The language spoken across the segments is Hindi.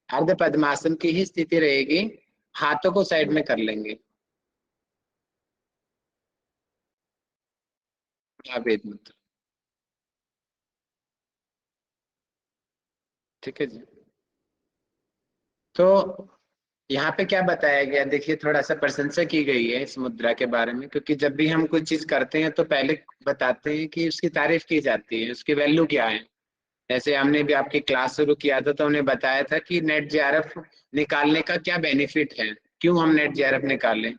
अर्ध पद्मासन की ही स्थिति रहेगी, हाथों को साइड में कर लेंगे। महावेद मुद्रा। ठीक है जी। तो यहाँ पे क्या बताया गया, देखिए थोड़ा सा प्रशंसा की गई है इस मुद्रा के बारे में, क्योंकि जब भी हम कोई चीज करते हैं तो पहले बताते हैं कि उसकी तारीफ की जाती है, उसकी वैल्यू क्या है। जैसे हमने भी आपकी क्लास शुरू किया था तो हमने बताया था कि नेट जेआरएफ निकालने का क्या बेनिफिट है, क्यों हम नेट जेआरएफ निकालें।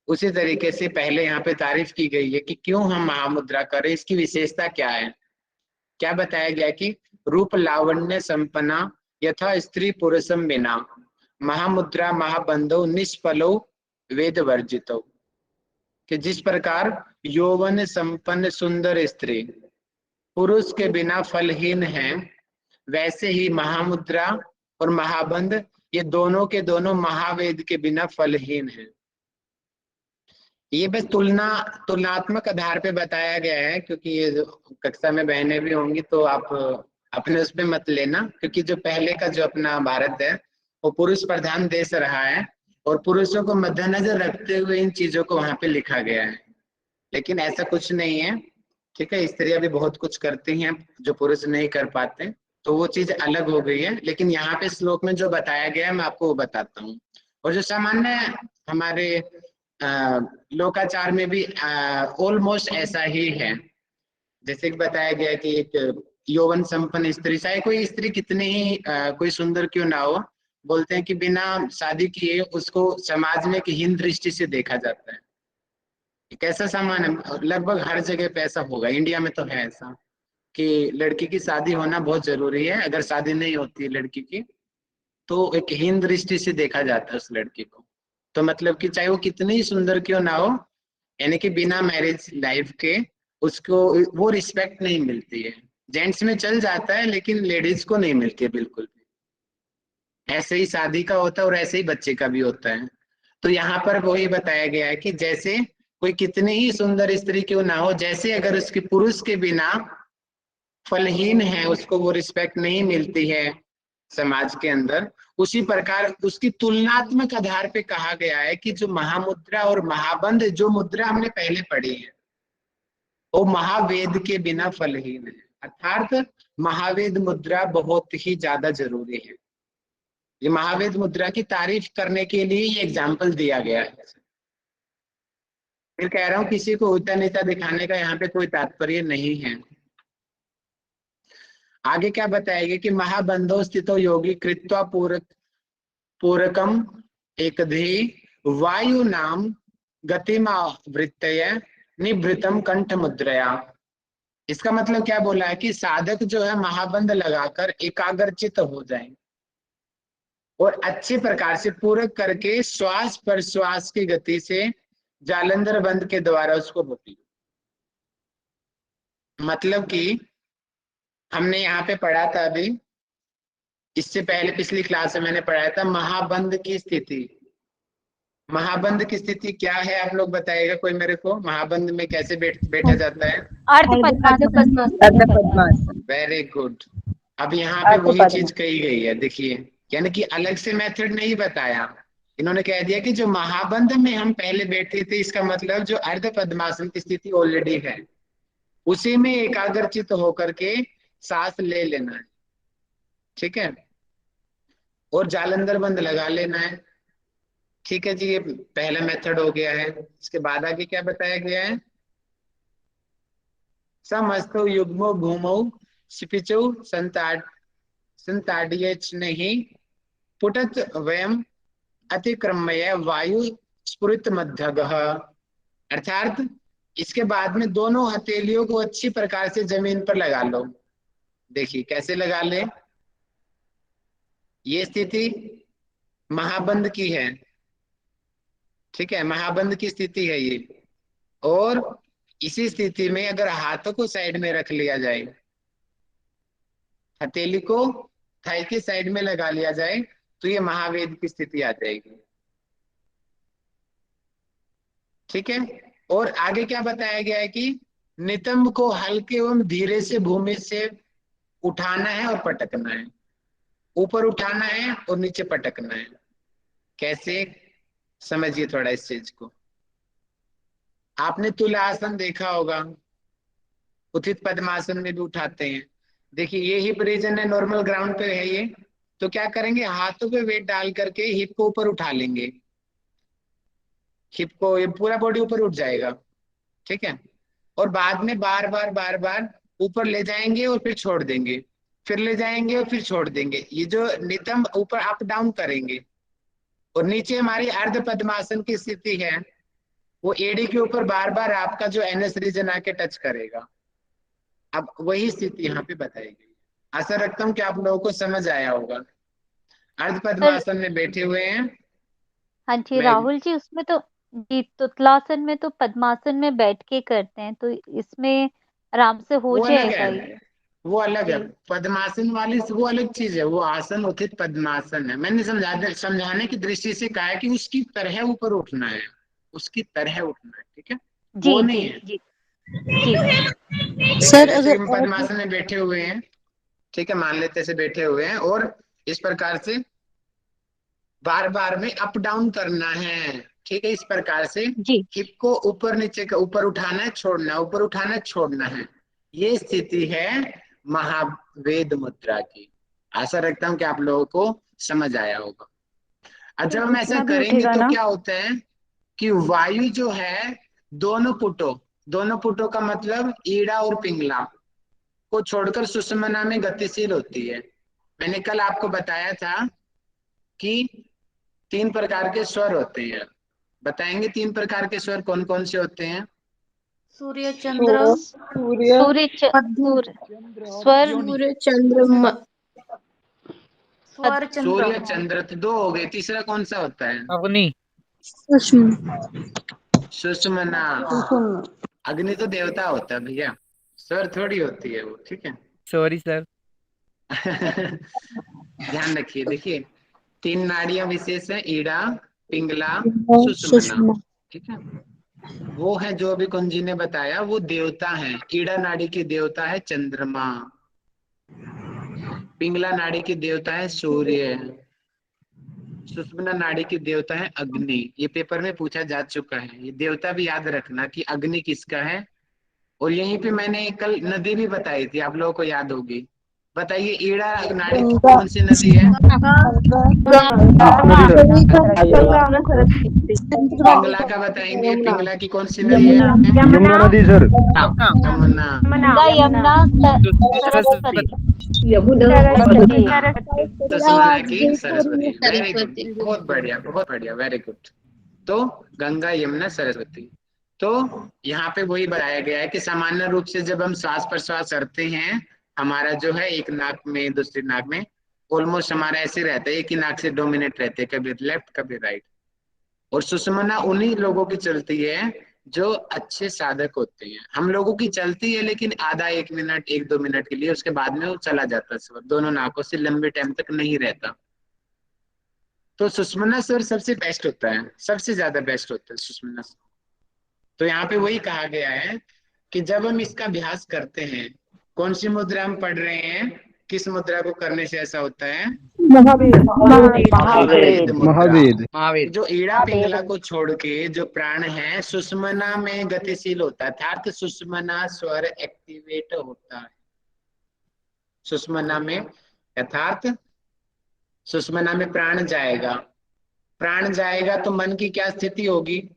उसी तरीके से पहले यहाँ पे तारीफ की गई है कि क्यों हम महामुद्रा करें, इसकी विशेषता क्या है। क्या बताया गया कि रूप लावण्य संपन्ना यथा स्त्री पुरुषम बिना महामुद्रा महाबंधो निष्फलो वेद वर्जितो। कि जिस प्रकार यौवन संपन्न सुंदर स्त्री पुरुष के बिना फलहीन है, वैसे ही महामुद्रा और महाबंध ये दोनों के दोनों महावेद के बिना फलहीन है। ये बस तुलनात्मक आधार पे बताया गया है, क्योंकि ये जो कक्षा में बहनें भी होंगी तो आप अपने उस पे मत लेना, क्योंकि जो पहले का जो अपना भारत है वो पुरुष प्रधान देश रहा है और पुरुषों को मद्देनजर रखते हुए इन चीजों को वहां पे लिखा गया है। लेकिन ऐसा कुछ नहीं है। ठीक है, स्त्रियां भी बहुत कुछ करती हैं जो पुरुष नहीं कर पाते, तो वो चीज अलग हो गई है। लेकिन यहाँ पे श्लोक में जो बताया गया है मैं आपको वो बताता हूँ। और जो सामान्य हमारे लोकाचार में भी ऑलमोस्ट ऐसा ही है। जैसे कि बताया गया कि एक यौवन संपन्न स्त्री, चाहे कोई स्त्री कितनी ही कोई सुंदर क्यों ना हो, बोलते हैं कि बिना शादी किए उसको समाज में एक हीन दृष्टि से देखा जाता है। कैसा सामान है, लगभग हर जगह पे ऐसा होगा, इंडिया में तो है ऐसा कि लड़की की शादी होना बहुत जरूरी है, अगर शादी नहीं होती है लड़की की तो एक हीन दृष्टि से देखा जाता है उस लड़की को। तो मतलब कि चाहे वो कितनी ही सुंदर क्यों ना हो, यानी कि बिना मैरिज लाइफ के उसको वो रिस्पेक्ट नहीं मिलती है। जेंट्स में चल जाता है लेकिन लेडीज को नहीं मिलती है बिल्कुल भी। ऐसे ही शादी का होता है और ऐसे ही बच्चे का भी होता है। तो यहाँ पर वही बताया गया है कि जैसे कोई कितनी ही सुंदर स्त्री क्यों ना हो, जैसे अगर उसके पुरुष के बिना फलहीन है, उसको वो रिस्पेक्ट नहीं मिलती है समाज के अंदर, उसी प्रकार उसकी तुलनात्मक आधार पे कहा गया है कि जो महामुद्रा और महाबंध जो मुद्रा हमने पहले पढ़ी है वो महावेद के बिना फलहीन है। अर्थात महावेद मुद्रा बहुत ही ज्यादा जरूरी है। ये महावेद मुद्रा की तारीफ करने के लिए ये एग्जाम्पल दिया गया है। फिर कह रहा हूँ किसी को ऊंचा नीचा दिखाने का यहाँ पे कोई तात्पर्य नहीं है। आगे क्या बताएगा कि महाबंधो स्थितो योगी कृत्वा पूरकम एकधी वायु नाम गतिमावृत्तय निभृतम कंठ मुद्रया। इसका मतलब क्या बोला है कि साधक जो है महाबंध लगाकर एकाग्रचित हो जाए और अच्छे प्रकार से पूरक करके श्वास प्रश्वास की गति से जालंधर बंध के द्वारा उसको भूति। मतलब कि हमने यहाँ पे पढ़ा था अभी, इससे पहले पिछली क्लास में मैंने पढ़ाया था महाबंध की स्थिति। महाबंध की स्थिति क्या है आप लोग बताइएगा कोई मेरे को, महाबंध में कैसे बैठा जाता है। अर्ध पद्मासन। Very good. अब यहाँ पे वही चीज कही गई है, देखिए, यानी कि अलग से मेथड नहीं बताया, इन्होंने कह दिया कि जो महाबंध में हम पहले बैठे थे इसका मतलब जो अर्ध पद्मासन की स्थिति ऑलरेडी है उसी में एकाग्रचित होकर के सांस ले लेना है। ठीक है, और जालंधर बंद लगा लेना है। ठीक है जी, ये पहला मेथड हो गया है। इसके बाद आगे क्या बताया गया है, समस्तो युग्मो भूमौ शिपिचौ संताड्यच नहीं पुटत वयम अतिक्रम्य वायु स्फुरित मध्यगः। अर्थात इसके बाद में दोनों हथेलियों को अच्छी प्रकार से जमीन पर लगा लो। देखिए कैसे लगा ले, ये स्थिति महाबंध की है। ठीक है, महाबंध की स्थिति है ये। और इसी स्थिति में अगर हाथों को साइड में रख लिया जाए, हथेली को थाई की साइड में लगा लिया जाए तो ये महावेद की स्थिति आ जाएगी। ठीक है, और आगे क्या बताया गया है कि नितंब को हल्के एवं धीरे से भूमि से उठाना है और पटकना है। ऊपर उठाना है और नीचे पटकना है। कैसे, समझिए थोड़ा इस चीज को। आपने तुलासन देखा होगा, उचित पद्मासन में भी उठाते हैं। देखिए ये हिप रीजन है, नॉर्मल ग्राउंड पे है ये, तो क्या करेंगे, हाथों पे वेट डाल करके हिप को ऊपर उठा लेंगे। हिप को, ये पूरा बॉडी ऊपर उठ जाएगा, ठीक है। और बाद में बार बार ऊपर ले जाएंगे और फिर छोड़ देंगे, फिर ले जाएंगे और फिर छोड़ देंगे। ये जो नितंब ऊपर अप डाउन करेंगे। और नीचे हमारी अर्ध पद्मासन की स्थिति है, वो एडी के ऊपर बार बार आपका जो एनएस रीजन आके टच करेगा। अब वही स्थिति यहाँ पे बताई गई। आशा रखता हूँ कि आप लोगों को समझ आया होगा। अर्ध सर पद्मासन में बैठे हुए हैं। हाँ जी मैं राहुल जी, उसमें तो जी तुतलासन में तो पद्मासन में बैठ के करते हैं, तो इसमें आराम से हो वो अलग जाएगा है, ये। वो अलग है। जी पद्मासन वाली वो अलग चीज है, वो आसन उचित पद्मासन है। मैंने समझाने की दृष्टि से कहा है कि उसकी तरह ऊपर उठना है, उसकी तरह उठना है, ठीक है, जी वो नहीं जी है। जी जी ठीक है, सर जैसे अगर कि हम पद्मासन में बैठे हुए हैं, ठीक है, मान लेते से बैठे हुए हैं, और इस प्रकार से बार बार में अप डाउन करना है, ठीक है, इस प्रकार से जी हिप को ऊपर नीचे का, ऊपर उठाना है छोड़ना है, ऊपर उठाना है छोड़ना है। ये स्थिति है महावेद मुद्रा की। आशा रखता हूं कि आप लोगों को समझ आया होगा। और जब हम ऐसा घुटना भी करेंगे उठेगा तो ना? क्या होता है कि वायु जो है दोनों पुटों का मतलब ईड़ा और पिंगला को छोड़कर सुषुम्ना में गतिशील होती है। मैंने कल आपको बताया था कि 3 प्रकार के स्वर होते हैं। बताएंगे 3 प्रकार के स्वर कौन कौन से होते हैं? सूर्य चंद्र सूर्य मध्य सूर्य स्वर सूर्य चंद्रमा स्वर चंद्र सूर्य चंद्र तो 2 हो गए, तीसरा कौन सा होता है? अग्नि। सुषमा सुषुम्ना। सुषमा अग्नि तो देवता होता है भैया, स्वर थोड़ी होती है वो, ठीक है। Sorry sir. ध्यान रखिए, देखिए 3 नाड़ियां विशेष है, ईड़ा, पिंगला, सुषुम्ना, सुषमा ठीक है। वो है जो अभी कुंजी ने बताया, वो देवता है। ईड़ा नाड़ी की देवता है चंद्रमा, पिंगला नाड़ी की देवता है सूर्य, सुषुम्ना नाड़ी की देवता है अग्नि। ये पेपर में पूछा जा चुका है, ये देवता भी याद रखना कि अग्नि किसका है। और यहीं पे मैंने कल नदी भी बताई थी, आप लोगों को याद होगी। बताइए ईड़ा नाड़ी की गंगा कौन सी नदी है? नदी सर। गंगा पिंगला का बताएंगे, पिंगला की कौन सी नदी है? यमुना नदी सर। यमुना। गंगा यमुना सरस्वती। सरस्वती। सरस्वती सुषुम्ना की सरस्वती। वेरी गुड, बहुत बढ़िया बहुत बढ़िया, वेरी गुड। तो गंगा यमुना सरस्वती। तो यहाँ पे वही बताया गया है कि सामान्य रूप से जब हम श्वास प्रश्वास करते हैं, हमारा जो है एक नाक में दूसरी नाक में ऑलमोस्ट हमारा ऐसे रहता है, एक ही नाक से डोमिनेट रहते हैं, कभी लेफ्ट कभी राइट। और सुषुम्ना उन्हीं लोगों की चलती है जो अच्छे साधक होते हैं। हम लोगों की चलती है लेकिन आधा 1 मिनट 1-2 मिनट के लिए, उसके बाद में वो चला जाता है स्वर, दोनों नाकों से लंबे टाइम तक नहीं रहता। तो सुषुम्ना स्वर सबसे बेस्ट होता है, सबसे ज्यादा बेस्ट होता है सुषुम्ना स्वर। तो यहाँ पे वही कहा गया है कि जब हम इसका अभ्यास करते हैं, कौन सी मुद्रा हम पढ़ रहे हैं, किस मुद्रा को करने से ऐसा होता है? महावीर महावेद मुद्रा। महावेद। महावेद। जो ईड़ा पिंगला को छोड़ के जो प्राण है सुषुम्ना में गतिशील होता है, अर्थात सुषुम्ना स्वर एक्टिवेट होता है सुषुम्ना में, अर्थात सुषुम्ना में प्राण जाएगा। प्राण जाएगा तो मन की क्या स्थिति होगी?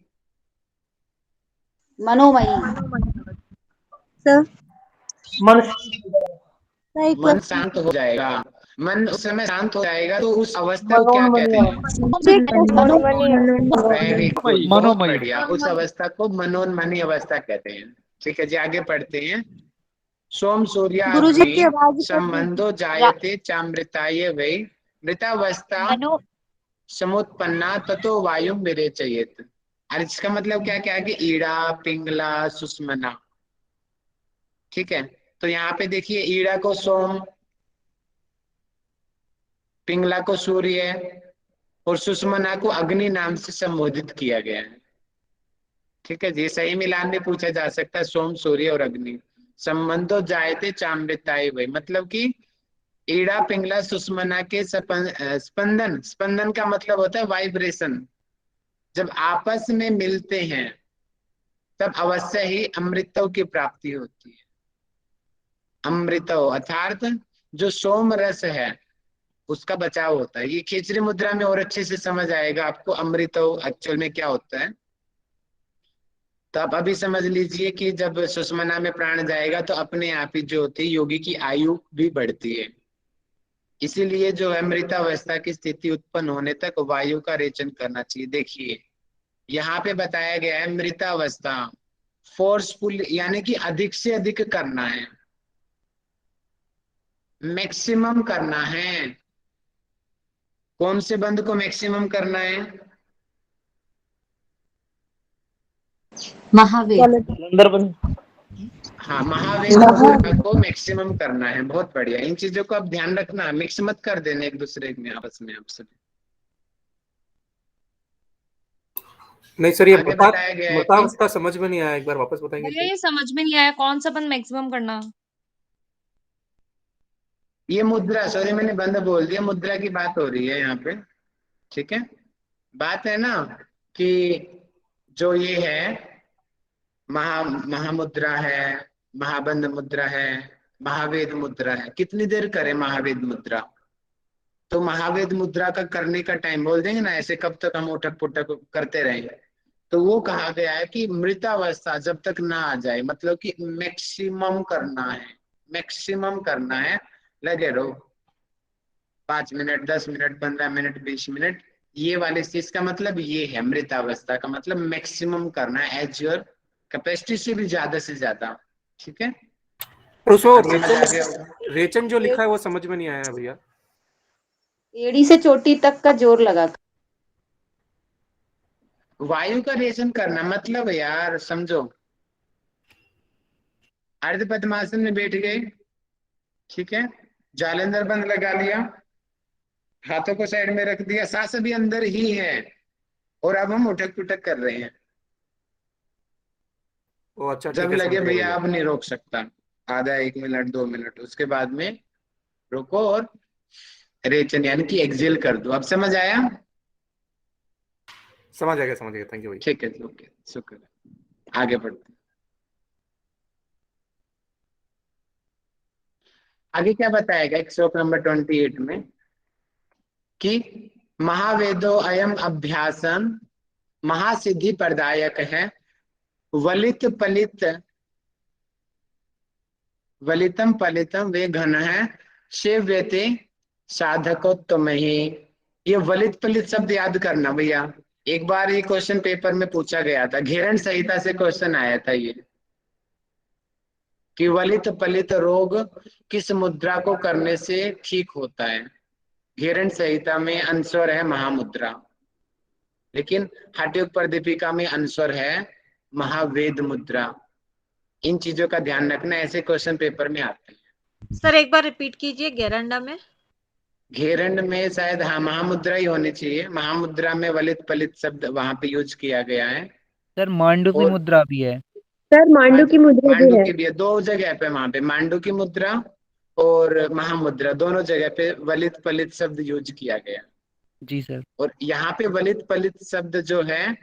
मनोमयी सर मन शांत हो जाएगा। मन उस समय शांत हो जाएगा तो उस अवस्था को क्या कहते हैं? वेरी गुड, बहुत मनोमयी। बढ़िया, उस अवस्था को मनोन्मनी अवस्था कहते हैं। ठीक है जी, आगे पढ़ते हैं। सोम गुरुजी की सूर्याग्नि आवाज कट रही संबंधो रा- जायते चामृताय वै मृतावस्था मनु समुत्पन्ना ततो वायु विरेचयेत। और इसका मतलब क्या क्या है कि ईड़ा पिंगला सुषुम्ना, ठीक है। तो यहाँ पे देखिए ईड़ा को सोम, पिंगला को सूर्य और सुषुम्ना को अग्नि नाम से संबोधित किया गया है। ठीक है जी, सही मिलान में पूछा जा सकता है सोम सूर्य और अग्नि। संबंधो जायते चामृताय वै, मतलब कि ईड़ा पिंगला सुषमना के स्पंदन, स्पंदन का मतलब होता है वाइब्रेशन। जब आपस में मिलते हैं तब अवश्य ही अमृतों की प्राप्ति होती है। अमृतो अर्थात जो सोम रस है उसका बचाव होता है। ये खिचड़ी मुद्रा में और अच्छे से समझ आएगा आपको अमृतो एक्चुअल में क्या होता है। तो आप अभी समझ लीजिए कि जब सुषमना में प्राण जाएगा तो अपने आप ही जो होती है योगी की आयु भी बढ़ती है। इसीलिए जो है मृतावस्था की स्थिति उत्पन्न होने तक वायु का रेचन करना चाहिए। देखिए यहाँ पे बताया गया है मृतावस्था फोर्सफुल यानी कि अधिक से अधिक करना है, मैक्सिमम करना है। कौन से बंद को मैक्सिमम करना है? महावेद। हाँ, महावेद मुद्रा को मैक्सिमम करना है। बहुत बढ़िया। इन चीजों को आप ध्यान रखना, मिक्स मत कर देना एक दूसरे में आपस में आप सभी। नहीं सर, ये आगे बताया गया है कि मृतावस्था समझ में नहीं आया, एक बार वापस बताएंगे भैया ये समझ में नहीं आया, कौन सा बंद मैक्सिमम करना? ये मुद्रा, सॉरी मैंने बंद बोल दिया, मुद्रा की बात हो रही है यहाँ पे। ठीक है, बात है ना कि जो ये है महामुद्रा है, महाबंध मुद्रा है, महावेद मुद्रा है। कितनी देर करे महावेद मुद्रा? तो महावेद मुद्रा का करने का टाइम बोल देंगे ना, ऐसे कब तक हम उठक पुटक करते रहेंगे। तो वो कहा गया है कि मृतावस्था जब तक ना आ जाए, मतलब कि मैक्सिमम करना है, मैक्सिमम करना है। लगे रहो 5 मिनट, 10 मिनट, 15 मिनट, 20 मिनट। ये वाले चीज का मतलब ये है, मृतावस्था का मतलब मैक्सिमम करना है एज योर कैपेसिटी से भी ज्यादा से ज्यादा। ठीक है, और उसमें अब समझ आ गया होगा। रेचन जो लिखा है वो समझ में नहीं आया भैया। एड़ी से चोटी तक का जोर लगा कर। वायु का रेचन करना मतलब यार समझो, अर्ध पद्मासन में बैठ गए, ठीक है, जालंधर बंद लगा लिया, हाथों को साइड में रख दिया, सांस भी अंदर ही है और अब हम उठक पुटक कर रहे हैं। ओ अच्छा, जब ठीक है, लगे समझ गया भैया भैया। अब नहीं रोक सकता, आधा 1 मिनट 2 मिनट, उसके बाद में रोको और रेचन यानी कि एक्सेल कर दो। अब समझ आया? समझ आ गया, समझ गया, थैंक यू भैया। ठीक है, ओके, शुक्र है। आगे बढ़ते हैं। आगे क्या बताएगा एक श्लोक नंबर 28 में कि महावेदो अयम अभ्यासम महासिद्धि प्रदायक है, वलित पलित वलितम पलितम वे घन है, सेव्यते साधकोत्तम ही। ये वलित पलित शब्द याद करना भैया। एक बार ये क्वेश्चन पेपर में पूछा गया था, घेरण संहिता से क्वेश्चन आया था ये कि वलित पलित रोग किस मुद्रा को करने से ठीक होता है। घेरण संहिता में आंसर है महामुद्रा, लेकिन हठयोग प्रदीपिका में आंसर है महावेद मुद्रा। इन चीजों का ध्यान रखना, ऐसे क्वेश्चन पेपर में आते हैं। सर एक बार रिपीट कीजिए, घेरंडा में। घेरंड में शायद हाँ महामुद्रा ही होनी चाहिए। महामुद्रा में वलित पलित शब्द वहां पे यूज किया गया है। सर मांडुक्य और मुद्रा भी है। सर मांडू की मुद्रा भी मांडू है। की भी है, 2 जगह पे वहां पे मांडू की मुद्रा और महामुद्रा दोनों जगह पे वलित पलित शब्द यूज किया गया। जी सर। और यहाँ पे वलित पलित शब्द जो है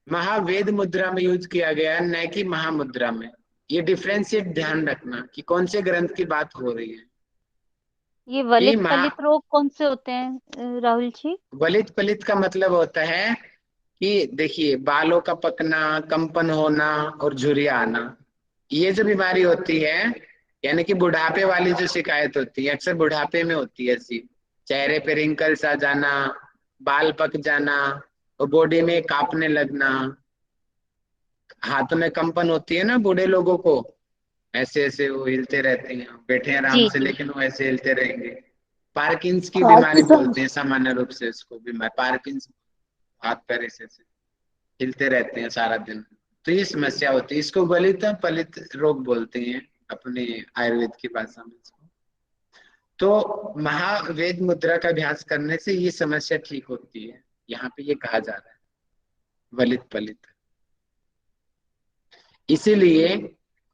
महावेद मुद्रा में यूज किया गया है, न कि महामुद्रा में। ये डिफ्रेंशिएट ध्यान रखना कि कौन से ग्रंथ की बात हो रही है। ये वलित पलित रोग कौन से होते हैं राहुल जी? वलित पलित का मतलब होता है कि देखिए बालों का पकना, कंपन होना और झुर्रियां आना, ये जो बीमारी होती है यानी कि बुढ़ापे वाली जो शिकायत होती है, अक्सर बुढ़ापे में होती है ऐसी। चेहरे पे रिंकल्स आ जाना, बाल पक जाना और बॉडी में कांपने लगना, हाथों में कंपन होती है ना बूढ़े लोगों को, ऐसे ऐसे वो हिलते रहते हैं, बैठे हैं आराम जी से जी। लेकिन वो ऐसे हिलते रहेंगे। पार्किंस की बीमारी बोलते हैं सामान्य रूप से इसको, बीमारी पार्किंस। हाथ पैर ऐसे ऐसे हिलते रहते हैं सारा दिन, तो ये समस्या होती है। इसको वलित पलित रोग बोलते हैं अपने आयुर्वेद की भाषा में इसको। तो महावेद मुद्रा का अभ्यास करने से ये समस्या ठीक होती है, यहाँ पे ये कहा जा रहा है वलित पलित। इसीलिए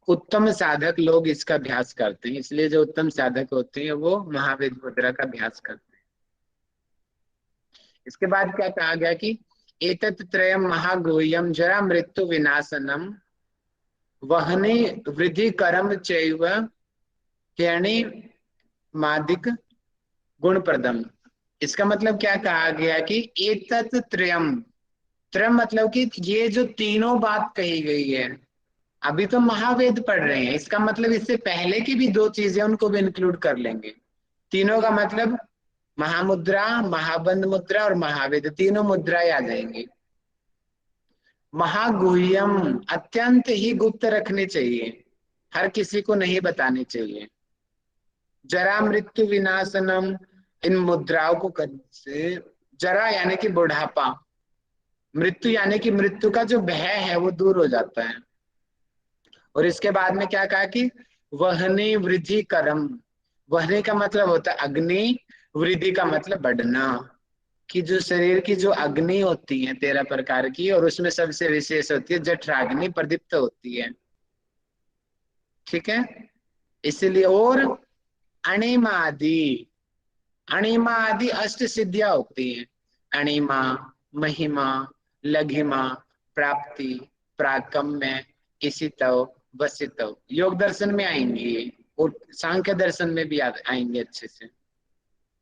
उत्तम साधक लोग इसका अभ्यास करते हैं, इसलिए जो उत्तम साधक होते हैं वो महावेद मुद्रा का अभ्यास करते हैं। इसके बाद क्या कहा गया कि एतत् त्रयम् महागुह्यम जरा मृत्यु विनाशनम वहने वृद्धि कर्म चैव ह्यणि मादिक गुणप्रदम। इसका मतलब क्या कहा गया कि एतत् त्रयम्, त्रयम् मतलब कि ये जो तीनों बात कही गई है, अभी तो महावेद पढ़ रहे हैं, इसका मतलब इससे पहले की भी दो चीजें उनको भी इंक्लूड कर लेंगे। तीनों का मतलब महामुद्रा, महाबंध मुद्रा और महावेद, तीनों मुद्राएं आ जाएंगी। महागुह्यम अत्यंत ही गुप्त रखने चाहिए, हर किसी को नहीं बताने चाहिए। जरा मृत्यु विनाशनम, इन मुद्राओं को से जरा यानी कि बुढ़ापा, मृत्यु यानी कि मृत्यु का जो भय है वो दूर हो जाता है। और इसके बाद में क्या कहा कि वहने वृद्धि कर्म, वहने का मतलब होता है अग्नि, वृद्धि का मतलब बढ़ना, कि जो शरीर की जो अग्नि होती है 13 प्रकार की, और उसमें सबसे विशेष होती है जठराग्नि, प्रदीप्त होती है, ठीक है। इसलिए और अणिमा आदि, अणिमा आदि अष्ट सिद्धियां होती हैं। अणिमा, महिमा, लघिमा, प्राप्ति, प्राकम्य, इसितव, वसितव, योग दर्शन में आएंगी और सांख्य दर्शन में भी आएंगे अच्छे से।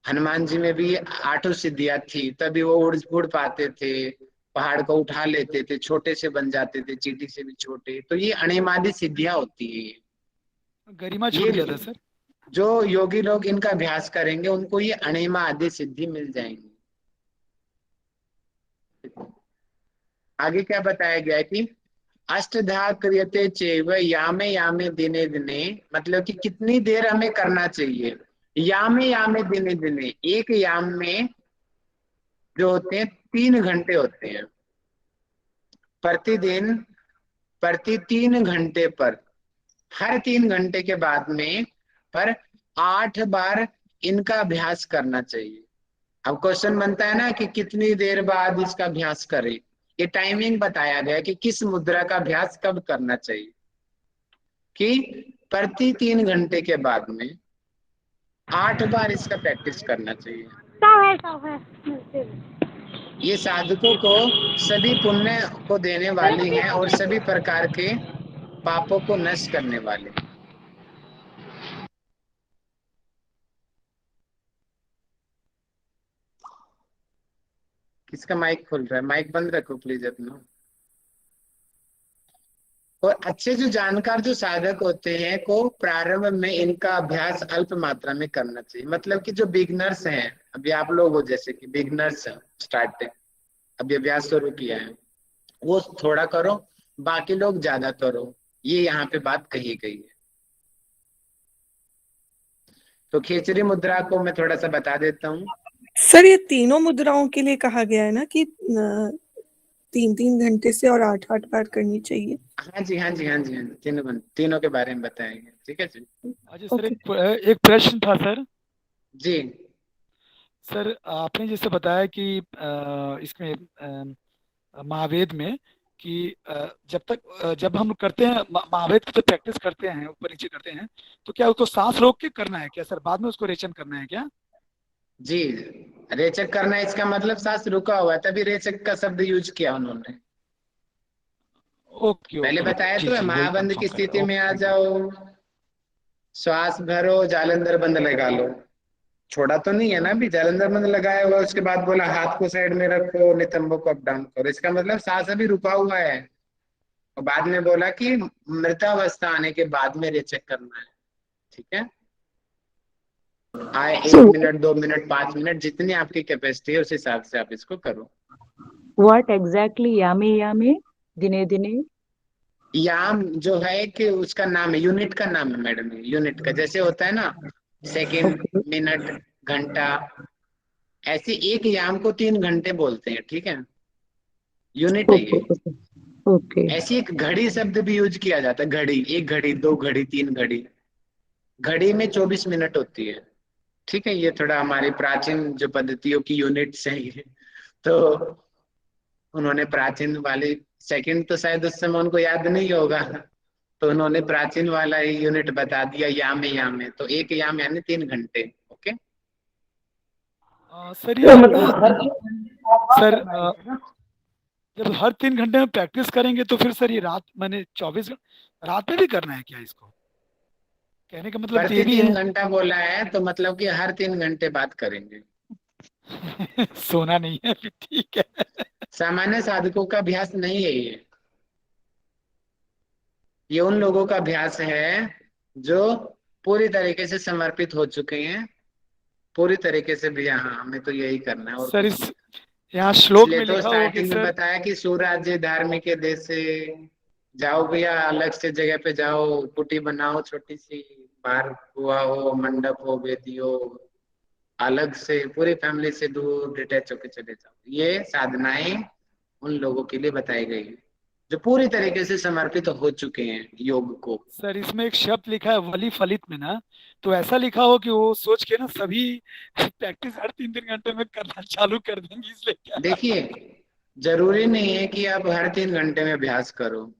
हनुमान जी में भी 8 सिद्धियां थी, तभी वो उड़ पाते थे, पहाड़ को उठा लेते थे, छोटे से बन जाते थे, चींटी से भी छोटे। तो ये अणिमादि सिद्धियां होती है। गरिमा छूट ये गया था सर। जो योगी लोग इनका अभ्यास करेंगे उनको ये अणिमा आदि सिद्धि मिल जाएंगी। आगे क्या बताया गया है कि अष्टधा क्रियते चैव यामे यामे दिने दिने, मतलब कि कितनी देर हमें करना चाहिए। यामे यामे दिने दिने, एक याम में जो होते हैं 3 घंटे होते हैं, प्रतिदिन प्रति 3 घंटे पर, हर 3 घंटे के बाद में पर 8 बार इनका अभ्यास करना चाहिए। अब क्वेश्चन बनता है ना कि कितनी देर बाद इसका अभ्यास करें, ये टाइमिंग बताया गया कि किस मुद्रा का अभ्यास कब करना चाहिए, कि प्रति 3 घंटे के बाद में 8 बार इसका प्रैक्टिस करना चाहिए। ये साधकों को सभी पुण्य को देने वाली है और सभी प्रकार के पापों को नष्ट करने वाले। किसका माइक खुल रहा है? माइक बंद रखो प्लीज अपना। और अच्छे जो जानकार जो साधक होते हैं को प्रारंभ में इनका अभ्यास अल्प मात्रा में करना चाहिए। मतलब कि जो बिगनर्स हैं, अभी आप लोग हो जैसे कि बिगनर्स हैं, स्टार्टिंग अभी अभ्यास शुरू किया है, वो थोड़ा करो, बाकी लोग ज्यादा करो, ये यहाँ पे बात कही गई है। तो खेचरी मुद्रा को मैं थोड़ा सा बता देता हूँ। सर ये तीनों मुद्राओं के लिए कहा गया है ना कि 3-3 घंटे से और 8-8 बार करनी चाहिए। हाँ जी, हाँ जी, हाँ जी, हाँ जी, तीनों के बारे में बताएंगे, ठीक है जी। अच्छा सर, एक प्रश्न था सर जी। सर आपने जैसे बताया कि इसमें महावेद में कि जब हम करते हैं महावेद की जब प्रैक्टिस करते हैं, ऊपर नीचे करते हैं, तो क्या उसको सांस रोक के करना है क्या सर? बाद में उसको रेचन करना है क्या? जी, रेचक करना, इसका मतलब सांस रुका हुआ है, तभी रेचक का शब्द यूज किया उन्होंने। ओके, पहले बताया जी, तो जी, वही महाबंद की confirm करें। स्थिति में आ ओके, जाओ, श्वास भरो, जालंधर बंद लगा लो। छोड़ा तो नहीं है ना अभी, जालंधर बंद लगाया हुआ, उसके बाद बोला हाथ को साइड में रखो, नितंबों को अप डाउन करो, इसका मतलब सांस अभी रुका हुआ है। और बाद में बोला कि मृतावस्था आने के बाद में रेचक करना है, ठीक है। आए 1 मिनट, 2 मिनट, 5 मिनट, जितनी आपकी कैपेसिटी है उस हिसाब से आप इसको करो। What exactly यामे दिने दिने? याम जो है कि उसका नाम है, यूनिट का नाम है मैडम, यूनिट का, जैसे होता है ना सेकंड, मिनट, घंटा, ऐसे एक याम को 3 घंटे बोलते हैं, ठीक है, यूनिट है ये। ओके। ऐसी एक घड़ी शब्द भी यूज किया जाता है, घड़ी, 1 घड़ी, 2 घड़ी, 3 घड़ी, घड़ी में 24 मिनट होती है, ठीक है। ये थोड़ा हमारी प्राचीन जो पद्धतियों की यूनिट्स हैं ये, तो उन्होंने प्राचीन वाले सेकंड तो शायद उस समय उनको याद नहीं होगा, तो उन्होंने प्राचीन वाला ही यूनिट बता दिया, याम, तो एक याम यानी 3 घंटे। ओके सर ये सर जब हर 3 घंटे में प्रैक्टिस करेंगे तो फिर सर ये रात मैंने 24 रात में भी करना है क्या इसको? कहने का मतलब प्रति ये भी 3 है। घंटा बोला है तो मतलब कि हर 3 घंटे बात करेंगे। सोना नहीं है फिर ठीक है। सामान्य साधकों का अभ्यास नहीं है ये उन लोगों का अभ्यास है जो पूरी तरीके से समर्पित हो चुके हैं, पूरी तरीके से भी। हाँ, हमें तो यही करना है और सर कुछ इस नहीं। यहाँ श्लोक इसलिए में तो लिखा हो कि स्टार्टिंग में सर बताया कि सुराज्य धार्मिक के देश से जाओ भैया, अलग से जगह पे जाओ, कुटी बनाओ छोटी सी, बाहर कुआ हो, मंडप हो, वेदी हो, अलग से पूरी फैमिली से दूर डिटैच होकर चले जाओ। ये साधनाएं उन लोगों के लिए बताई गई है जो पूरी तरीके से समर्पित हो चुके हैं योग को। सर इसमें एक शब्द लिखा है वली फलित में ना, तो ऐसा लिखा हो कि वो सोच के ना सभी प्रैक्टिस हर 3 घंटे में करना चालू कर देंगे, इसलिए क्या? देखिए, जरूरी नहीं है कि आप हर 3 घंटे में अभ्यास करो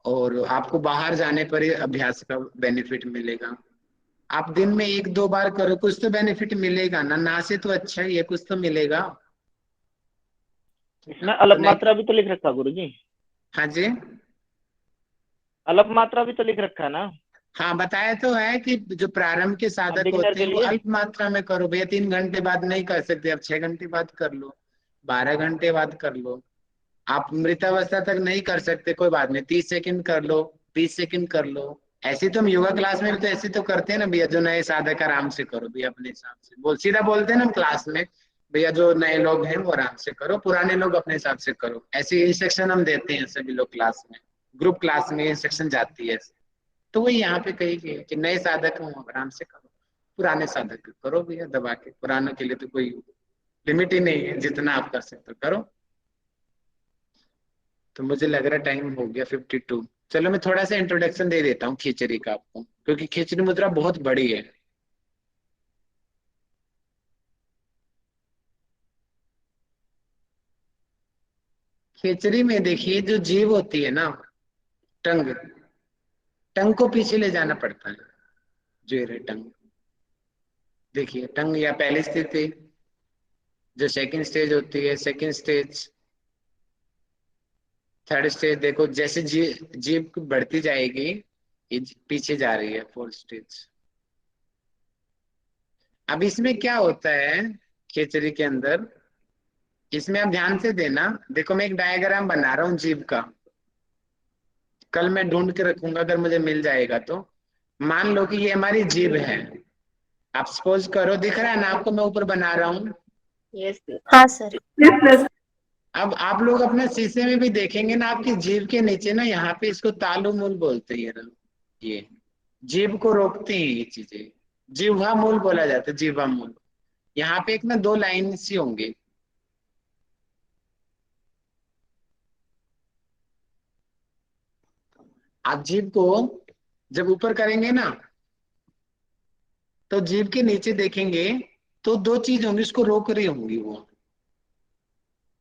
और आपको बाहर जाने पर ही अभ्यास का बेनिफिट मिलेगा। आप दिन में 1-2 बार करो, कुछ तो बेनिफिट मिलेगा ना से तो अच्छा ही है, कुछ तो मिलेगा। इसमें अलग नहीं, मात्रा भी तो लिख रखा गुरु जी। हाँ जी, अलग मात्रा भी तो लिख रखा है ना। हाँ बताया तो है कि जो प्रारंभ के साधक बिगिनर होते के हैं वो लिए अल्प मात्रा में करो भैया। 3 घंटे बाद नहीं कर सकते, अब 6 घंटे बाद कर लो, 12 घंटे बाद कर लो। आप मृतावस्था तक नहीं कर सकते, कोई बात नहीं, 30 सेकंड कर लो, 20 सेकंड कर लो। ऐसे तो हम योगा क्लास में भी तो ऐसे तो करते हैं ना भैया, जो नए साधक आराम से करो भैया, अपने हिसाब से सीधा बोलते हैं ना हम क्लास में, भैया जो नए लोग हैं वो आराम से करो, पुराने लोग अपने हिसाब से करो। ऐसे इंस्ट्रक्शन हम देते हैं सभी लोग क्लास में, ग्रुप क्लास में इंस्ट्रक्शन जाती है। तो वही यहाँ पे कही गई कि नए साधक हो आराम से करो, पुराने साधक करो भैया दबा के। पुराने के लिए तो कोई लिमिट ही नहीं है, जितना आप कर सकते हो करो। तो मुझे लग रहा टाइम हो गया 52। चलो मैं थोड़ा सा इंट्रोडक्शन दे देता हूँ खिचड़ी का आपको, क्योंकि खिचड़ी मुद्रा बहुत बड़ी है। खिचड़ी में देखिए जो जीव होती है ना, टंग, टंग को पीछे ले जाना पड़ता है। जो ये रहे टंग, देखिए टंग या पहली स्थिति, जो सेकंड स्टेज होती है, सेकंड स्टेज, थर्ड स्टेज। देखो जैसे जीभ बढ़ती जाएगी ये पीछे जा रही है, फोर्थ स्टेज। अब इसमें क्या होता है खिचड़ी के अंदर, इसमें आप ध्यान से देना। देखो मैं एक डायग्राम बना रहा हूँ जीभ का, कल मैं ढूंढ के रखूंगा अगर मुझे मिल जाएगा तो। मान लो कि ये हमारी जीभ है, आप सपोज करो, दिख रहा है ना आपको मैं ऊपर बना रहा हूँ। हाँ सर। अब आप लोग अपने शीशे में भी देखेंगे ना, आपकी जीभ के नीचे ना, यहाँ पे इसको तालु मूल बोलते हैं ना, ये जीभ को रोकते हैं ये चीजें, जिह्वा मूल बोला जाता है, जिह्वा मूल। यहाँ पे एक ना 2 लाइन सी होंगे, आप जीभ को जब ऊपर करेंगे ना तो जीभ के नीचे देखेंगे तो 2 चीज होंगी, उसको रोक रही होंगी, वो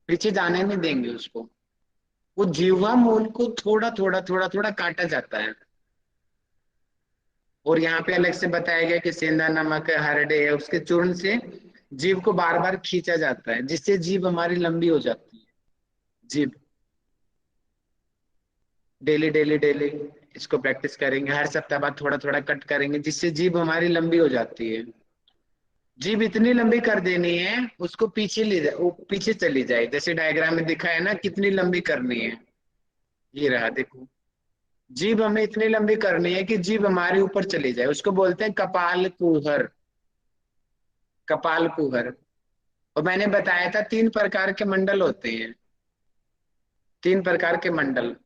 पीछे जाने नहीं देंगे उसको। वो जिह्वा मूल को थोड़ा थोड़ा थोड़ा थोड़ा काटा जाता है। और यहाँ पे अलग से बताया गया कि सेंधा नमक हरडे है, उसके चूर्ण से जीभ को बार बार खींचा जाता है, जिससे जीभ हमारी लंबी हो जाती है। जीभ डेली डेली डेली इसको प्रैक्टिस करेंगे, हर सप्ताह बाद थोड़ा थोड़ा कट करेंगे, जिससे जीभ हमारी लंबी हो जाती है। जीभ इतनी लंबी कर देनी है उसको पीछे ले जाए, वो पीछे चली जाए, जैसे डायग्राम में दिखा है ना कितनी लंबी करनी है। ये रहा देखो, जीभ हमें इतनी लंबी करनी है कि जीभ हमारे ऊपर चली जाए, उसको बोलते हैं कपाल कुहर, कपाल कुहर। और मैंने बताया था 3 प्रकार के मंडल होते हैं, 3 प्रकार के मंडल।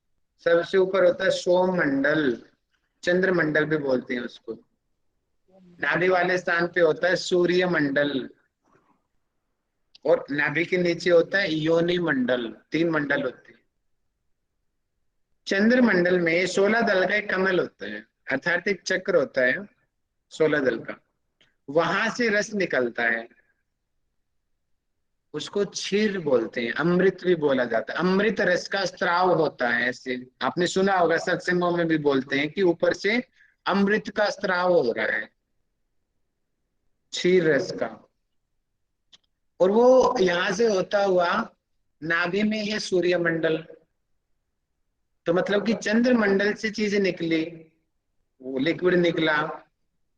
सबसे ऊपर होता है सोम मंडल, चंद्र मंडल भी बोलते हैं उसको। नाभि वाले स्थान पे होता है सूर्य मंडल, और नाभि के नीचे होता है योनि मंडल। 3 मंडल होते हैं। चंद्र मंडल में 16 दल का एक कमल होता है, अर्थात एक चक्र होता है 16 दल का, वहां से रस निकलता है। उसको क्षीर बोलते हैं, अमृत भी बोला जाता है। अमृत रस का स्त्राव होता है, ऐसे आपने सुना होगा, सत्संगों में भी बोलते हैं कि ऊपर से अमृत का स्त्राव हो रहा है, क्षीर रस का। और वो यहां से होता हुआ नाभि में है सूर्यमंडल, तो मतलब कि चंद्रमंडल से चीजें निकली, वो लिक्विड निकला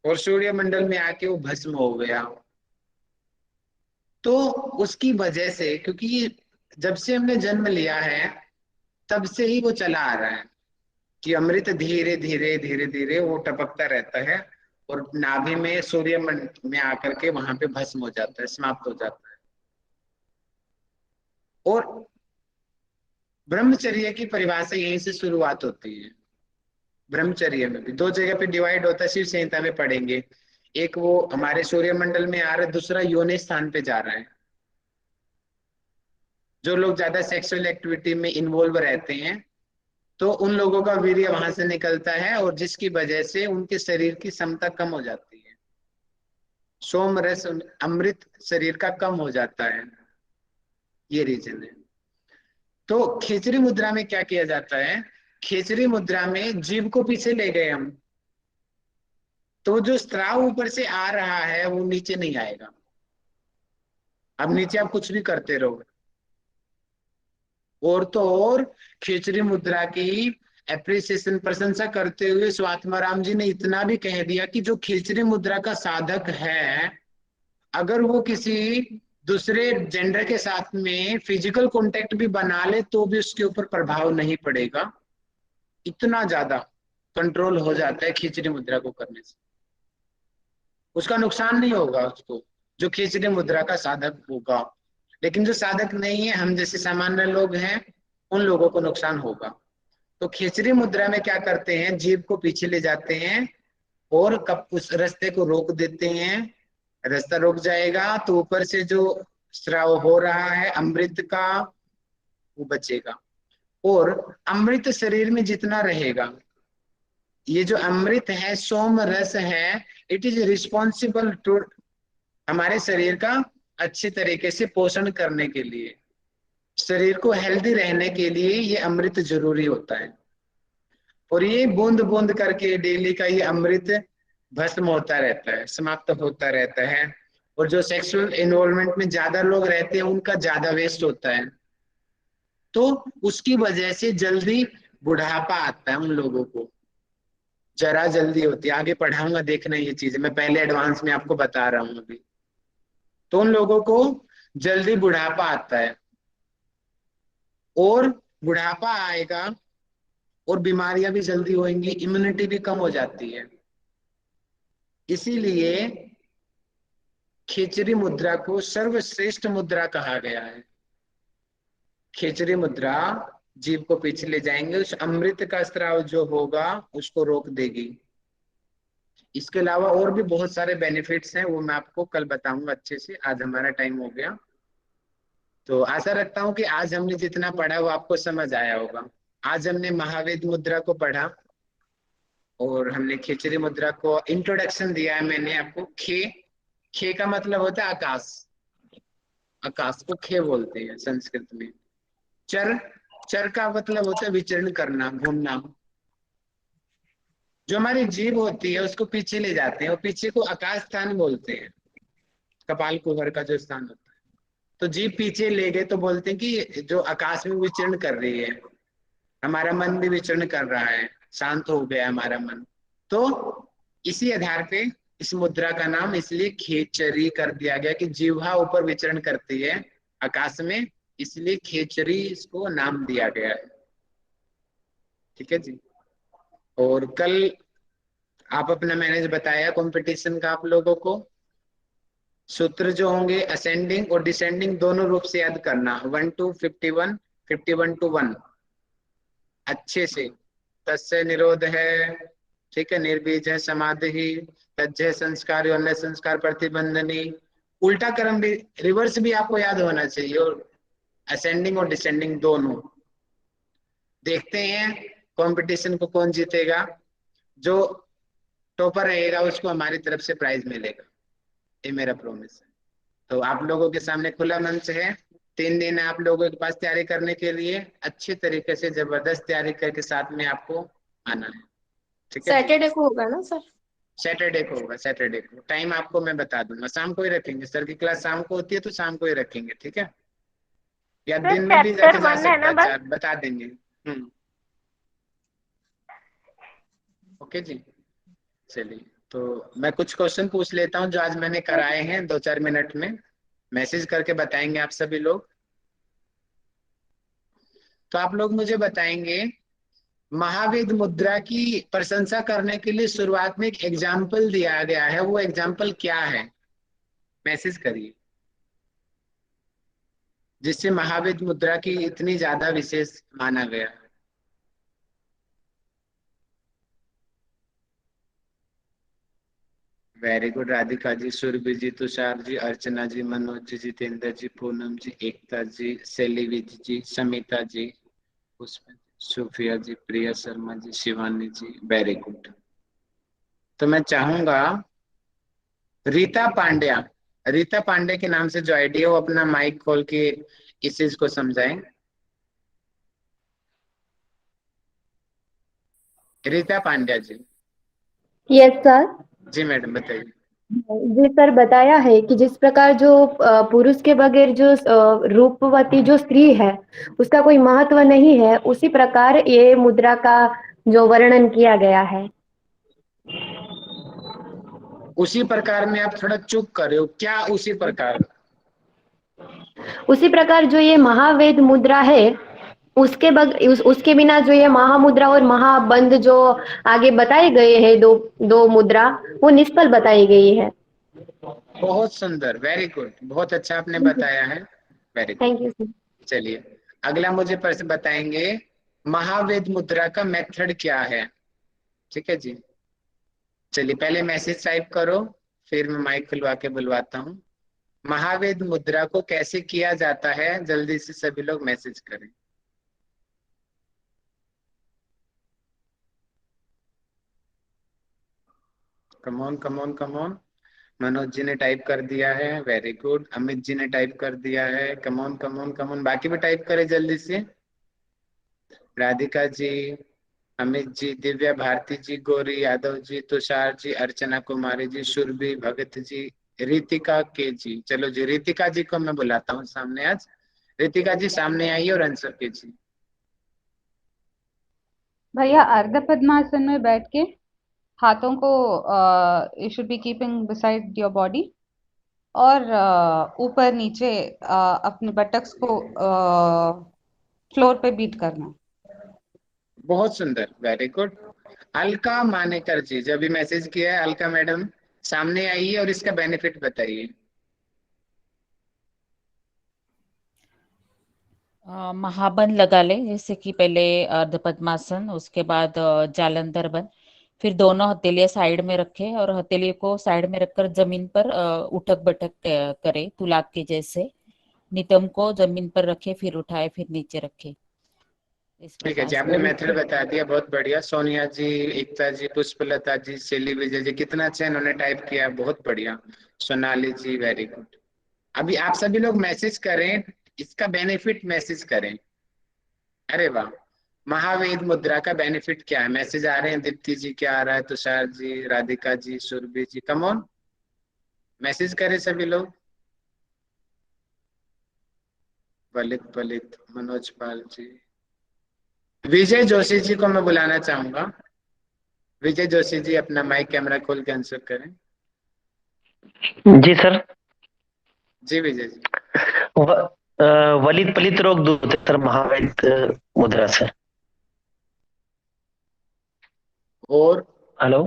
और सूर्यमंडल में आके वो भस्म हो गया। तो उसकी वजह से, क्योंकि जब से हमने जन्म लिया है तब से ही वो चला आ रहा है कि अमृत धीरे धीरे धीरे धीरे वो टपकता रहता है और नाभि में सूर्यमंडल में आकर के वहां पे भस्म हो जाता है, समाप्त हो जाता है। और ब्रह्मचर्य की परिभाषा यहीं से शुरुआत होती है। ब्रह्मचर्य में भी दो जगह पे डिवाइड होता है, शिव संहिता में पढ़ेंगे। एक वो हमारे सूर्यमंडल में आ रहा है, दूसरा योनि स्थान पे जा रहा है। जो लोग ज्यादा सेक्सुअल एक्टिविटी में इन्वॉल्व रहते हैं तो उन लोगों का वीर्य वहां से निकलता है और जिसकी वजह से उनके शरीर की क्षमता कम हो जाती है, सोम रस अमृत शरीर का कम हो जाता है, ये रीजन है। तो खेचरी मुद्रा में क्या किया जाता है, खेचरी मुद्रा में जीव को पीछे ले गए हम, तो जो स्त्राव ऊपर से आ रहा है वो नीचे नहीं आएगा। अब नीचे आप कुछ भी करते रहो। और तो और खेचरी मुद्रा की एप्रिसिएशन, प्रशंसा करते हुए स्वात्माराम जी ने इतना भी कह दिया कि जो खेचरी मुद्रा का साधक है, अगर वो किसी दूसरे जेंडर के साथ में फिजिकल कांटेक्ट भी बना ले तो भी उसके ऊपर प्रभाव नहीं पड़ेगा। इतना ज्यादा कंट्रोल हो जाता है खिचड़ी मुद्रा को करने से, उसका नुकसान नहीं होगा उसको, जो खिचड़ी मुद्रा का साधक होगा। लेकिन जो साधक नहीं है, हम जैसे सामान्य लोग हैं, उन लोगों को नुकसान होगा। तो खिचड़ी मुद्रा में क्या करते हैं, जीभ को पीछे ले जाते हैं और कब उस रास्ते को रोक देते हैं। रास्ता रुक जाएगा तो ऊपर से जो स्राव हो रहा है अमृत का, वो बचेगा। और अमृत शरीर में जितना रहेगा, ये जो अमृत है, सोम रस है, इट इज रिस्पॉन्सिबल टू हमारे शरीर का अच्छे तरीके से पोषण करने के लिए, शरीर को हेल्दी रहने के लिए ये अमृत जरूरी होता है। और ये बूंद बूंद करके डेली का ये अमृत भस्म होता रहता है, समाप्त होता रहता है। और जो सेक्सुअल इन्वॉल्वमेंट में ज्यादा लोग रहते हैं उनका ज्यादा वेस्ट होता है, तो उसकी वजह से जल्दी बुढ़ापा आता है उन लोगों को, जरा जल्दी होती है। आगे पढ़ाऊंगा, देखना ये चीजें, मैं पहले एडवांस में आपको बता रहा हूँ अभी। तो उन लोगों को जल्दी बुढ़ापा आता है और बुढ़ापा आएगा और बीमारियां भी जल्दी होंगी, इम्यूनिटी भी कम हो जाती है। इसीलिए खेचरी मुद्रा को सर्वश्रेष्ठ मुद्रा कहा गया है। खेचरी मुद्रा जीव को पीछे ले जाएंगे, उस अमृत का स्त्राव जो होगा उसको रोक देगी। इसके अलावा और भी बहुत सारे बेनिफिट्स हैं, वो मैं आपको कल बताऊंगा अच्छे से। आज हमारा टाइम हो गया, तो आशा रखता हूं कि आज हमने जितना पढ़ा वो आपको समझ आया होगा। आज हमने महावेद मुद्रा को पढ़ा और हमने खेचरी मुद्रा को इंट्रोडक्शन दिया है मैंने आपको। खे का मतलब होता है आकाश, आकाश को खे बोलते हैं संस्कृत में। चर का मतलब होता है विचरण करना, घूमना। जो हमारी जीभ होती है उसको पीछे ले जाते हैं और पीछे को आकाश स्थान बोलते हैं, कपाल कुहर का जो स्थान होता है। तो जीभ पीछे ले गए तो बोलते हैं कि जो आकाश में विचरण कर रही है, हमारा मन भी विचरण कर रहा है, शांत हो गया हमारा मन। तो इसी आधार पे इस मुद्रा का नाम इसलिए खेचरी कर दिया गया कि जीवा ऊपर विचरण करती है आकाश में, इसलिए खेचरी इसको नाम दिया गया है। ठीक है जी। और कल आप अपना मैनेज बताया कंपटीशन का आप लोगों को। सूत्र जो होंगे असेंडिंग और डिसेंडिंग दोनों रूप से याद करना, 1 to 51, 51 to 1 अच्छे से। तस्य निरोध है, ठीक है, निर्बीज है समाधि, तज्जय संस्कार, अन्य संस्कार प्रतिबंधनी। उल्टा क्रम भी, रिवर्स भी आपको याद होना चाहिए, और असेंडिंग और डिसेंडिंग दोनों। देखते हैं कंपटीशन को कौन जीतेगा। जो टॉपर रहेगा उसको हमारी तरफ से प्राइज मिलेगा, ये मेरा प्रॉमिस है। तो आप लोगों के सामने खुला मंच है, 3 दिन आप लोगों के पास तैयारी करने के लिए, अच्छी तरीके से जबरदस्त तैयारी करके साथ में आपको आना है, ठीक है। सैटरडे को होगा ना सर? सैटरडे को होगा, सैटरडे को टाइम आपको मैं बता दूंगा, शाम को ही रखेंगे, सर की क्लास शाम को होती है तो शाम को ही रखेंगे, ठीक है, या दिन में भी जाके जा सकता है, चार बता देंगे। ओके जी, चलिए तो मैं कुछ क्वेश्चन पूछ लेता हूं जो आज मैंने कराए हैं, 2-4 मिनट में मैसेज करके बताएंगे आप सभी लोग। तो आप लोग मुझे बताएंगे, महावेद मुद्रा की प्रशंसा करने के लिए शुरुआत में एक एग्जाम्पल दिया गया है, वो एग्जाम्पल क्या है? मैसेज करिए, जिससे महावेद मुद्रा की इतनी ज्यादा विशेष माना गया। वेरी गुड, राधिका जी, सुरभि जी, तुषार जी, अर्चना जी, मनोज जी, जितेंद्र जी, पूनम जी, एकता जी, शैलीविज जी, समिता जी, पुष्पा जी, सुफिया जी, प्रिया शर्मा जी, शिवानी जी, वेरी गुड। तो मैं चाहूंगा रीता पांड्या, रीता पांडे के नाम से जो आईडी है वो अपना माइक खोल के इस चीज को समझाएं। रीता पांड्या जी। Yes sir. जी मैडम बताइए। जी सर, बताया है कि जिस प्रकार जो पुरुष के बगैर जो रूपवती जो स्त्री है उसका कोई महत्व नहीं है, उसी प्रकार ये मुद्रा का जो वर्णन किया गया है। उसी प्रकार में आप थोड़ा चुप कर रहे हो क्या? उसी प्रकार, उसी प्रकार जो ये महावेद मुद्रा है उसके बिना जो ये महामुद्रा और महाबंध जो आगे बताए गए हैं, दो मुद्रा, वो निष्फल बताई गई है। बहुत सुंदर, वेरी गुड, बहुत अच्छा आपने बताया है, very good, thank you sir. चलिए अगला मुझे प्रश्न बताएंगे, महावेद मुद्रा का मेथड क्या है? ठीक है जी, चलिए पहले मैसेज टाइप करो, फिर मैं माइक खुलवा के बुलवाता हूँ। महावेद मुद्रा को कैसे किया जाता है, जल्दी से सभी लोग मैसेज करें। Come on come on come on, Manoj ji ने टाइप कर दिया है, वेरी गुड, अमित जी ने टाइप कर दिया है, कमॉन कमॉन कमॉन, बाकी भी टाइप करें जल्दी से। राधिका जी, अमित जी, दिव्या भारती जी, गौरी यादव जी, तुषार जी, अर्चना कुमारी जी, सुरभि, भगत जी, रितिका के जी। चलो जी, रितिका जी को मैं बुलाता हूँ सामने आज। रितिका जी सामने आइए और आंसर कीजिए। भैया अर्ध पद्मासन में बैठ के हाथों को you should be keeping beside your body, और ऊपर नीचे अपने बटक्स को फ्लोर पे बीट करना। बहुत सुंदर, वेरी गुड। अलका मानेकर जी जो अभी मैसेज किया है, अलका मैडम सामने आइए और इसका बेनिफिट बताइए। महाबंध लगा ले, जैसे कि पहले अर्ध पद्मासन, उसके बाद जालंधर बंध, फिर दोनों हथेलियां साइड में रखे और हथेली को साइड में रखकर जमीन पर उठक बैठक करे तुलाक के जैसे। नितंब को जमीन पर रखे, फिर उठाए, फिर नीचे रखे। ठीक है जी, आपने मेथड बता दिया, बहुत बढ़िया। सोनिया जी, एकता जी, पुष्पलता जी, शैली विजय जी, कितना अच्छा इन्होंने टाइप किया, बहुत बढ़िया। सोनाली जी, वेरी गुड। अभी आप सभी लोग मैसेज करें, इसका बेनिफिट मैसेज करें। अरे वाह, महावेद मुद्रा का बेनिफिट क्या है? मैसेज आ रहे हैं, दीप्ति जी क्या आ रहा है, तुषार जी, राधिका जी, सुरभि जी, कम ऑन मैसेज करें सभी लोग। वलित, मनोज पाल जी, विजय जोशी जी को मैं बुलाना चाहूंगा। विजय जोशी जी अपना माइक कैमरा खोल के आंसर करें। जी सर। जी विजय जी। वलित पलित रोग दूर सर, महावेद मुद्रा से। और हेलो।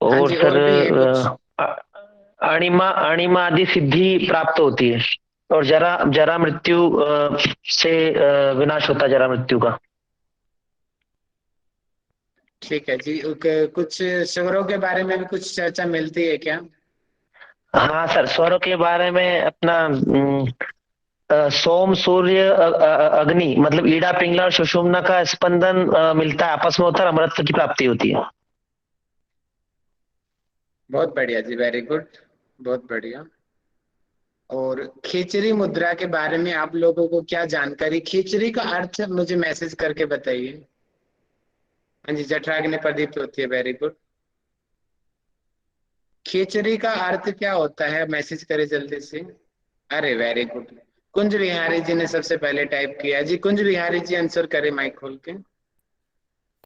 हाँ और जी, सर और भी है कुछ? अणिमा आदि सिद्धि प्राप्त होती है, और जरा मृत्यु से विनाश होता है, जरा मृत्यु का। ठीक है जी, कुछ स्वरों के बारे में भी कुछ चर्चा मिलती है क्या? हाँ सर, स्वरों के बारे में अपना सोम, सूर्य, अग्नि, मतलब ईड़ा, पिंगला और सुषुम्ना का स्पंदन मिलता है, आपस में होता है, अमृत की प्राप्ति होती है। बहुत बढ़िया जी, वेरी गुड, बहुत बढ़िया। और खिचड़ी मुद्रा के बारे में आप लोगों को क्या जानकारी? खिचड़ी का अर्थ मुझे मैसेज करके बताइए। हाँ जी, जठराग्नि प्रदीप्त होती है, वेरी गुड। खिचड़ी का अर्थ क्या होता है? मैसेज करे जल्दी से। अरे वेरी गुड, कुंज बिहारी जी ने सबसे पहले टाइप किया। जी कुंज बिहारी जी आंसर करे माइक खोल के।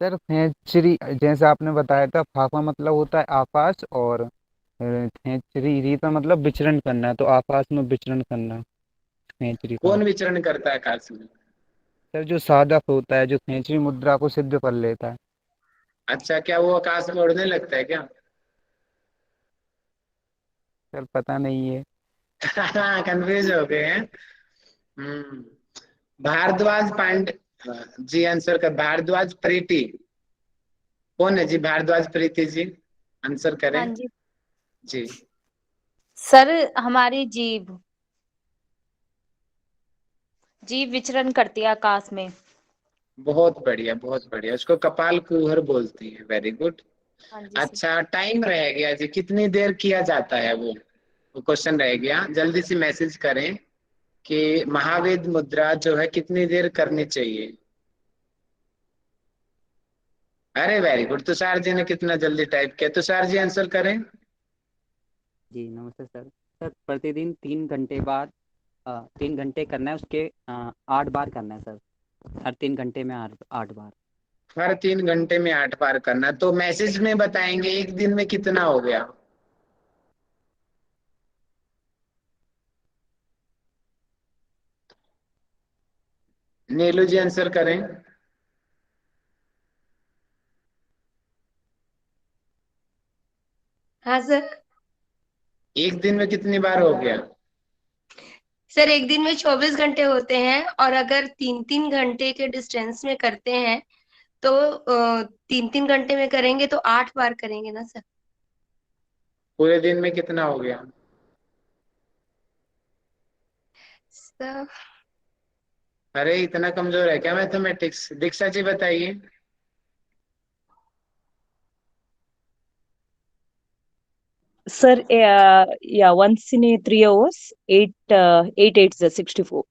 सर थेंचरी, जैसे आपने बताया था, फाफा मतलब होता है आकाश, और थेंचरी री का मतलब विचरण करना है, तो आकाश में विचरण करना थेंचरी का। कौन विचरण करता है आकाश में? सर जो साधक होता है, जो थेंचरी मुद्रा को सिद्ध कर लेता है। अच्छा, क्या वो आकाश में उड़ने लगता है क्या? सर पता नहीं है। कंफ्यूज हो गए हैं। भारद्वाज पांडे जी आंसर कर। भारद्वाज प्रीति कौन है जी? भारद्वाज प्रीति जी आंसर करें। हाँ जी जी सर, हमारी जीभ जीभ विचरण करती है आकाश में। बहुत बढ़िया, बहुत बढ़िया। उसको कपाल कुहर बोलती है, वेरी गुड। हाँ जी सर। अच्छा, टाइम रह गया जी, कितनी देर किया जाता है वो क्वेश्चन रह गया। जल्दी से मैसेज करें कि महावेद मुद्रा जो है कितनी देर करनी चाहिए। अरे वेरी गुड, तुषार जी ने कितना जल्दी टाइप किया। तुषार जी आंसर करें। जी नमस्ते सर। सर प्रतिदिन 3 घंटे बाद 3 घंटे करना है, उसके 8 बार करना है सर। हर 3 घंटे में 8 बार। हर 3 घंटे में 8 बार करना। तो मैसेज में बताएंगे एक दिन में कितना हो गया। नीलू जी आंसर करें। हाँ सर। एक दिन में कितनी बार हो गया? सर एक दिन में 24 घंटे होते हैं, और अगर 3-3 घंटे के डिस्टेंस में करते हैं तो 3-3 घंटे में करेंगे तो 8 बार करेंगे ना सर। पूरे दिन में कितना हो गया? सर अरे इतना कमजोर है क्या मैथमेटिक्स? दीक्षा जी बताइए। Sir, yeah, once in 3 hours, 8 is 64.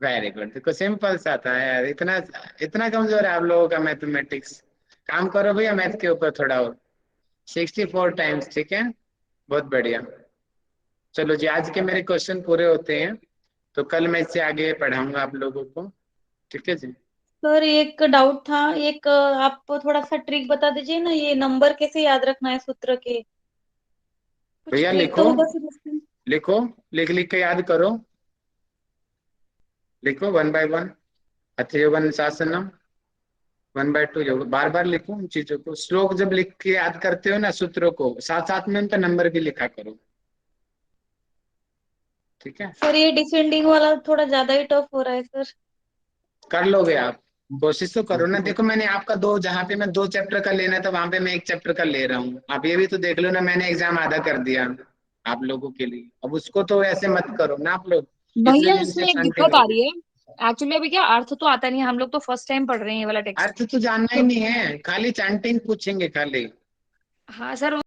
Very good. देखो सिंपल सा था यार, इतना इतना कमजोर है आप लोगों का मैथमेटिक्स। काम करो भैया मैथ के ऊपर थोड़ा और। 64 टाइम्स, ठीक है, बहुत बढ़िया। चलो जी, आज के मेरे क्वेश्चन पूरे होते हैं, तो कल मैं इससे आगे पढ़ाऊंगा आप लोगों को, ठीक है जी। सर एक डाउट था, एक आप थोड़ा सा ट्रिक बता दीजिए ना, ये नंबर कैसे याद रखना है सूत्र के? कुछ भैया ट्रिक लिखो, तो होगा सर उसमें। लिखो, लिख लिख के याद करो। लिखो 1 by 1 अथर्वण शासनम, 1 by 2 योग। बार बार लिखो उन चीजों को। श्लोक जब लिख के याद करते हो ना सूत्रों को, साथ साथ में उनका नंबर भी लिखा करो, ठीक है। सर ये डिसेंडिंग वाला थोड़ा ज्यादा ही टफ हो रहा है सर। कर लोगे आप, कोशिश तो करो ना। देखो मैंने आपका जहाँ पे मैं 2 चैप्टर का लेना था, वहां पे मैं 1 चैप्टर का ले रहा हूँ। आप ये भी तो देख लो ना, मैंने एग्जाम आधा कर दिया आप लोगों के लिए। अब उसको तो ऐसे मत करो ना आप लोग, इतने भैया दिन से उसमें एक शांति दिक्कत आ नहीं। रही है एक्चुअली, अभी क्या अर्थ तो आता नहीं है, हम लोग तो फर्स्ट टाइम पढ़ रहे हैं ये वाला टेक्स्ट। अर्थ तो जानना ही नहीं है, खाली चैंटिंग पूछेंगे खाली। हाँ सर।